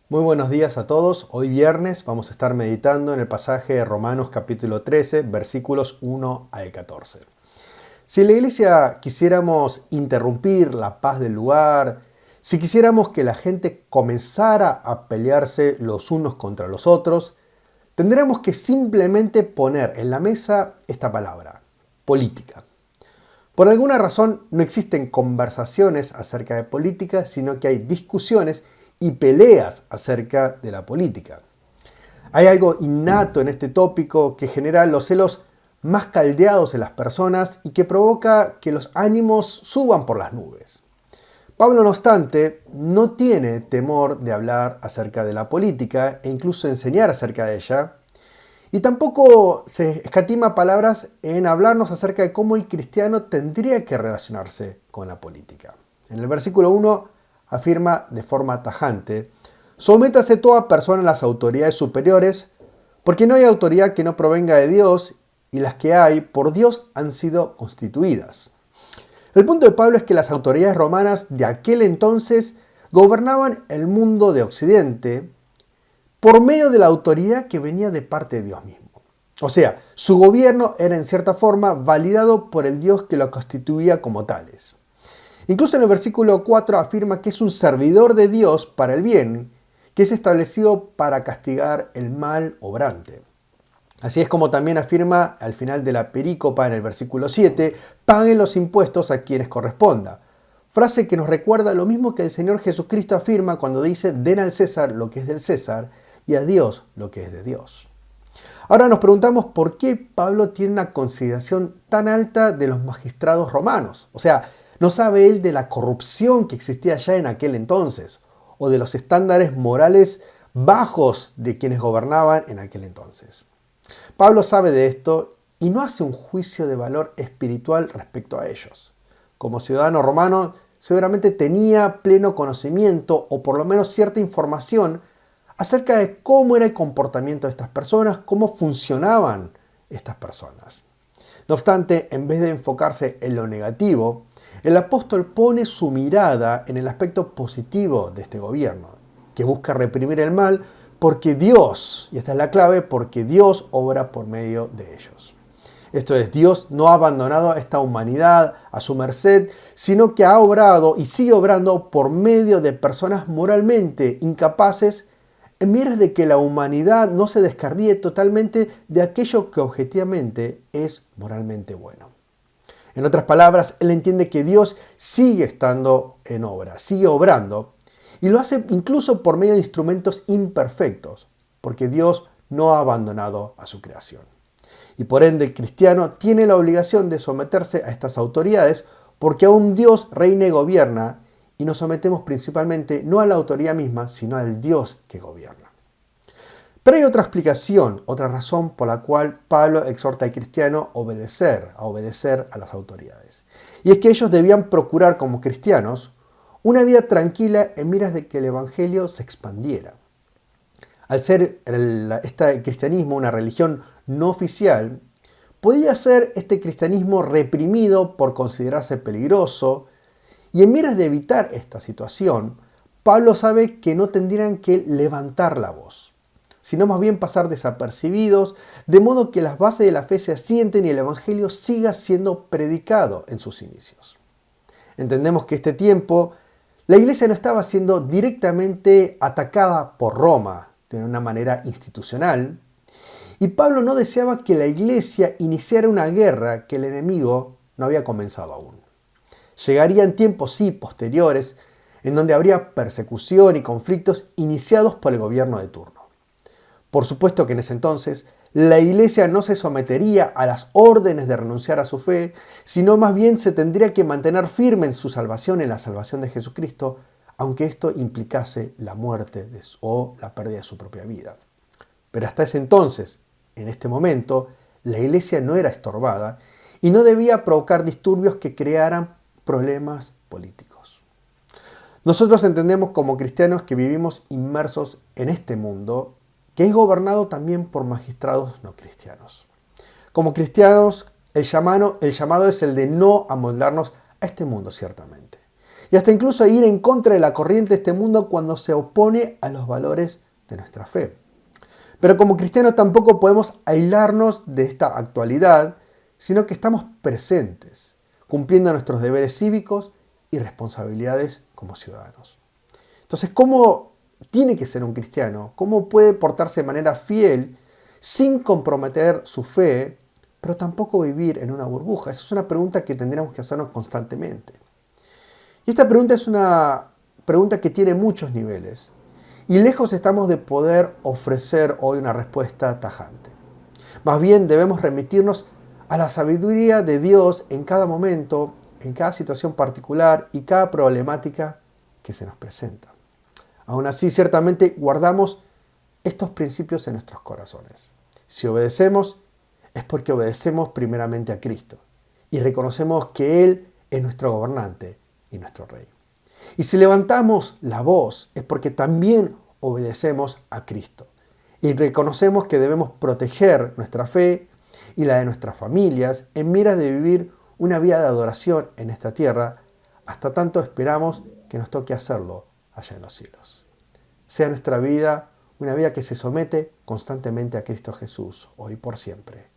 Muy buenos días a todos. Hoy viernes vamos a estar meditando en el pasaje de Romanos capítulo 13, versículos 1 al 14. Si en la iglesia quisiéramos interrumpir la paz del lugar, si quisiéramos que la gente comenzara a pelearse los unos contra los otros, tendríamos que simplemente poner en la mesa esta palabra, política. Por alguna razón no existen conversaciones acerca de política, sino que hay discusiones y peleas acerca de la política. Hay algo innato en este tópico que genera los celos más caldeados en las personas y que provoca que los ánimos suban por las nubes. Pablo, no obstante, no tiene temor de hablar acerca de la política e incluso enseñar acerca de ella, y tampoco se escatima palabras en hablarnos acerca de cómo el cristiano tendría que relacionarse con la política. En el versículo 1 afirma de forma tajante: sométase toda persona a las autoridades superiores, porque no hay autoridad que no provenga de Dios, y las que hay por Dios han sido constituidas. El punto de Pablo es que las autoridades romanas de aquel entonces gobernaban el mundo de Occidente por medio de la autoridad que venía de parte de Dios mismo. O sea, su gobierno era en cierta forma validado por el Dios que lo constituía como tales. Incluso en el versículo 4 afirma que es un servidor de Dios para el bien, que es establecido para castigar el mal obrante. Así es como también afirma al final de la perícopa en el versículo 7, paguen los impuestos a quienes corresponda. Frase que nos recuerda lo mismo que el Señor Jesucristo afirma cuando dice: den al César lo que es del César y a Dios lo que es de Dios. Ahora nos preguntamos por qué Pablo tiene una consideración tan alta de los magistrados romanos. O sea, ¿no sabe él de la corrupción que existía ya en aquel entonces? ¿O de los estándares morales bajos de quienes gobernaban en aquel entonces? Pablo sabe de esto y no hace un juicio de valor espiritual respecto a ellos. Como ciudadano romano, seguramente tenía pleno conocimiento o por lo menos cierta información acerca de cómo era el comportamiento de estas personas, cómo funcionaban estas personas. No obstante, en vez de enfocarse en lo negativo, el apóstol pone su mirada en el aspecto positivo de este gobierno, que busca reprimir el mal porque Dios, y esta es la clave, porque Dios obra por medio de ellos. Esto es, Dios no ha abandonado a esta humanidad a su merced, sino que ha obrado y sigue obrando por medio de personas moralmente incapaces, en miras de que la humanidad no se descarríe totalmente de aquello que objetivamente es moralmente bueno. En otras palabras, él entiende que Dios sigue estando en obra, sigue obrando, y lo hace incluso por medio de instrumentos imperfectos, porque Dios no ha abandonado a su creación. Y por ende el cristiano tiene la obligación de someterse a estas autoridades, porque aún Dios reina y gobierna, y nos sometemos principalmente no a la autoridad misma, sino al Dios que gobierna. Pero hay otra explicación, otra razón por la cual Pablo exhorta al cristiano a obedecer a las autoridades. Y es que ellos debían procurar como cristianos una vida tranquila en miras de que el evangelio se expandiera. Al ser este cristianismo una religión no oficial, podía ser este cristianismo reprimido por considerarse peligroso, y en miras de evitar esta situación, Pablo sabe que no tendrían que levantar la voz, sino más bien pasar desapercibidos, de modo que las bases de la fe se asienten y el evangelio siga siendo predicado en sus inicios. Entendemos que este tiempo la iglesia no estaba siendo directamente atacada por Roma de una manera institucional, y Pablo no deseaba que la iglesia iniciara una guerra que el enemigo no había comenzado aún. Llegarían tiempos, sí, posteriores, en donde habría persecución y conflictos iniciados por el gobierno de turno. Por supuesto que en ese entonces la iglesia no se sometería a las órdenes de renunciar a su fe, sino más bien se tendría que mantener firme en su salvación, en la salvación de Jesucristo, aunque esto implicase la muerte o la pérdida de su propia vida. Pero hasta ese entonces, en este momento, la iglesia no era estorbada y no debía provocar disturbios que crearan problemas políticos. Nosotros entendemos como cristianos que vivimos inmersos en este mundo que es gobernado también por magistrados no cristianos. Como cristianos, el llamado es el de no amoldarnos a este mundo, ciertamente. y hasta incluso ir en contra de la corriente de este mundo cuando se opone a los valores de nuestra fe. Pero como cristianos tampoco podemos aislarnos de esta actualidad, sino que estamos presentes, cumpliendo nuestros deberes cívicos y responsabilidades como ciudadanos. Entonces, ¿cómo tiene que ser un cristiano? ¿Cómo puede portarse de manera fiel sin comprometer su fe, pero tampoco vivir en una burbuja? Esa es una pregunta que tendríamos que hacernos constantemente. Y esta pregunta es una pregunta que tiene muchos niveles. Y lejos estamos de poder ofrecer hoy una respuesta tajante. Más bien debemos remitirnos a la sabiduría de Dios en cada momento, en cada situación particular y cada problemática que se nos presenta. Aún así, ciertamente guardamos estos principios en nuestros corazones. Si obedecemos, es porque obedecemos primeramente a Cristo y reconocemos que Él es nuestro gobernante y nuestro Rey. Y si levantamos la voz, es porque también obedecemos a Cristo y reconocemos que debemos proteger nuestra fe y la de nuestras familias en miras de vivir una vida de adoración en esta tierra, hasta tanto esperamos que nos toque hacerlo allá en los cielos. Sea nuestra vida una vida que se somete constantemente a Cristo Jesús, hoy y por siempre.